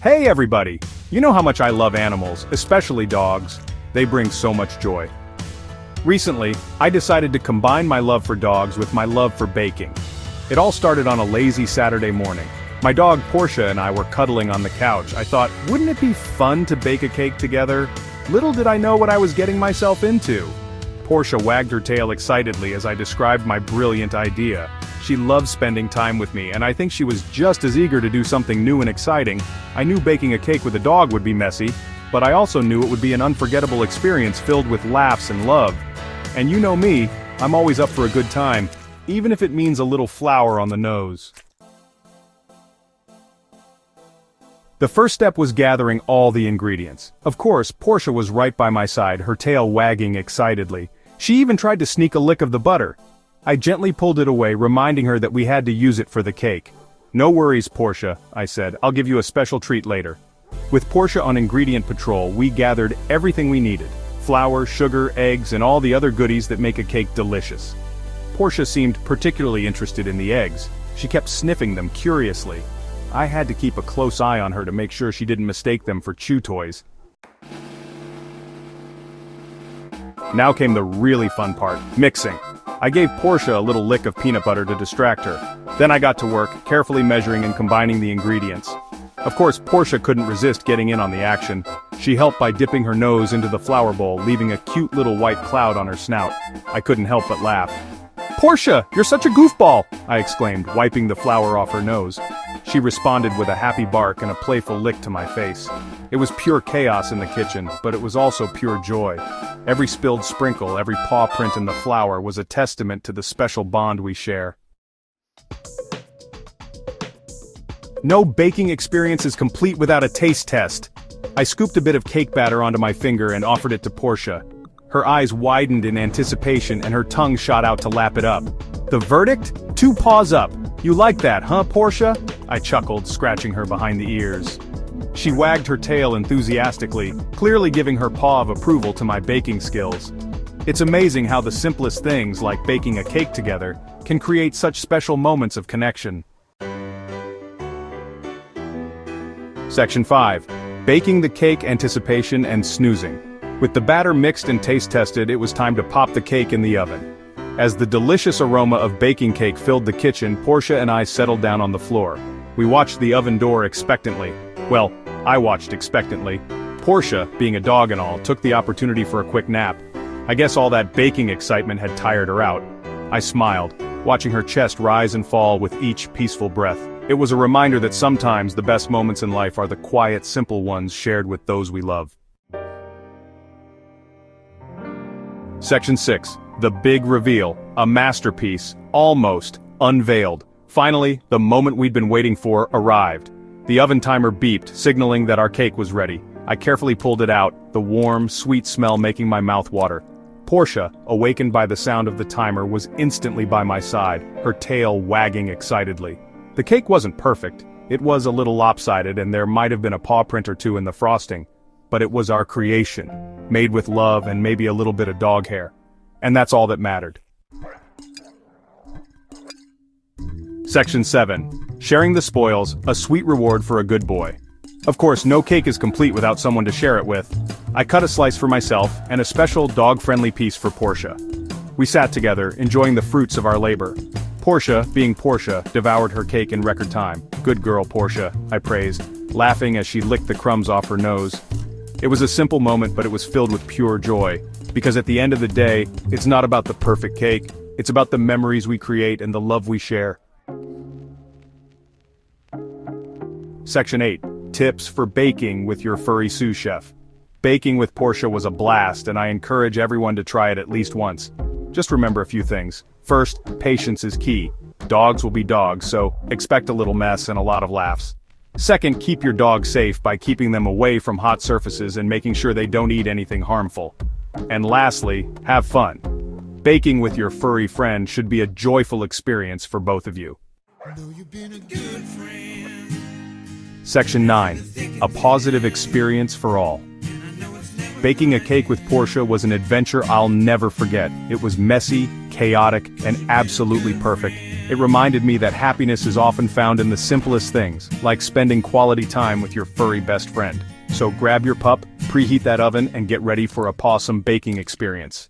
Hey everybody! You know how much I love animals, especially dogs. They bring so much joy. Recently, I decided to combine my love for dogs with my love for baking. It all started on a lazy Saturday morning. My dog Portia and I were cuddling on the couch. I thought, wouldn't it be fun to bake a cake together? Little did I know what I was getting myself into. Portia wagged her tail excitedly as I described my brilliant idea. She loves spending time with me, and I think she was just as eager to do something new and exciting. I knew baking a cake with a dog would be messy, but I also knew it would be an unforgettable experience filled with laughs and love. And you know me, I'm always up for a good time, even if it means a little flour on the nose. The first step was gathering all the ingredients. Of course, Portia was right by my side, her tail wagging excitedly. She even tried to sneak a lick of the butter. I gently pulled it away, reminding her that we had to use it for the cake. "No worries, Portia," I said. "I'll give you a special treat later." With Portia on ingredient patrol, we gathered everything we needed: flour, sugar, eggs, and all the other goodies that make a cake delicious. Portia seemed particularly interested in the eggs. She kept sniffing them curiously. I had to keep a close eye on her to make sure she didn't mistake them for chew toys. Now came the really fun part: mixing. I gave Portia a little lick of peanut butter to distract her. Then I got to work, carefully measuring and combining the ingredients. Of course, Portia couldn't resist getting in on the action. She helped by dipping her nose into the flour bowl, leaving a cute little white cloud on her snout. I couldn't help but laugh. "Portia, you're such a goofball!" I exclaimed, wiping the flour off her nose. She responded with a happy bark and a playful lick to my face. It was pure chaos in the kitchen, but it was also pure joy. Every spilled sprinkle, every paw print in the flour was a testament to the special bond we share. No baking experience is complete without a taste test. I scooped a bit of cake batter onto my finger and offered it to Portia. Her eyes widened in anticipation and her tongue shot out to lap it up. The verdict? 2 paws up. "You like that, huh, Portia?" I chuckled, scratching her behind the ears. She wagged her tail enthusiastically, clearly giving her paw of approval to my baking skills. It's amazing how the simplest things, like baking a cake together, can create such special moments of connection. Section 5. Baking the cake, anticipation, and snoozing. With the batter mixed and taste tested, it was time to pop the cake in the oven. As the delicious aroma of baking cake filled the kitchen, Portia and I settled down on the floor. We watched the oven door expectantly. Well, I watched expectantly. Portia, being a dog and all, took the opportunity for a quick nap. I guess all that baking excitement had tired her out. I smiled, watching her chest rise and fall with each peaceful breath. It was a reminder that sometimes the best moments in life are the quiet, simple ones shared with those we love. Section 6. The big reveal. A masterpiece, almost, unveiled. Finally, the moment we'd been waiting for arrived. The oven timer beeped, signaling that our cake was ready. I carefully pulled it out, the warm, sweet smell making my mouth water. Portia, awakened by the sound of the timer, was instantly by my side, her tail wagging excitedly. The cake wasn't perfect. It was a little lopsided and there might have been a paw print or two in the frosting. But it was our creation, made with love and maybe a little bit of dog hair. And that's all that mattered. Section 7. Sharing the spoils, a sweet reward for a good boy. Of course, no cake is complete without someone to share it with. I cut a slice for myself, and a special dog-friendly piece for Portia. We sat together, enjoying the fruits of our labor. Portia, being Portia, devoured her cake in record time. "Good girl, Portia," I praised, laughing as she licked the crumbs off her nose. It was a simple moment, but it was filled with pure joy. Because at the end of the day, it's not about the perfect cake, it's about the memories we create and the love we share. Section 8. Tips for baking with your furry sous chef. Baking with Portia was a blast, and I encourage everyone to try it at least once. Just remember a few things. First, patience is key. Dogs will be dogs, so expect a little mess and a lot of laughs. Second, keep your dog safe by keeping them away from hot surfaces and making sure they don't eat anything harmful. And lastly, have fun. Baking with your furry friend should be a joyful experience for both of you. Section 9. A positive experience for all. Baking a cake with Portia was an adventure I'll never forget. It was messy, chaotic, and absolutely perfect. It reminded me that happiness is often found in the simplest things, like spending quality time with your furry best friend. So grab your pup, preheat that oven, and get ready for a pawsome baking experience.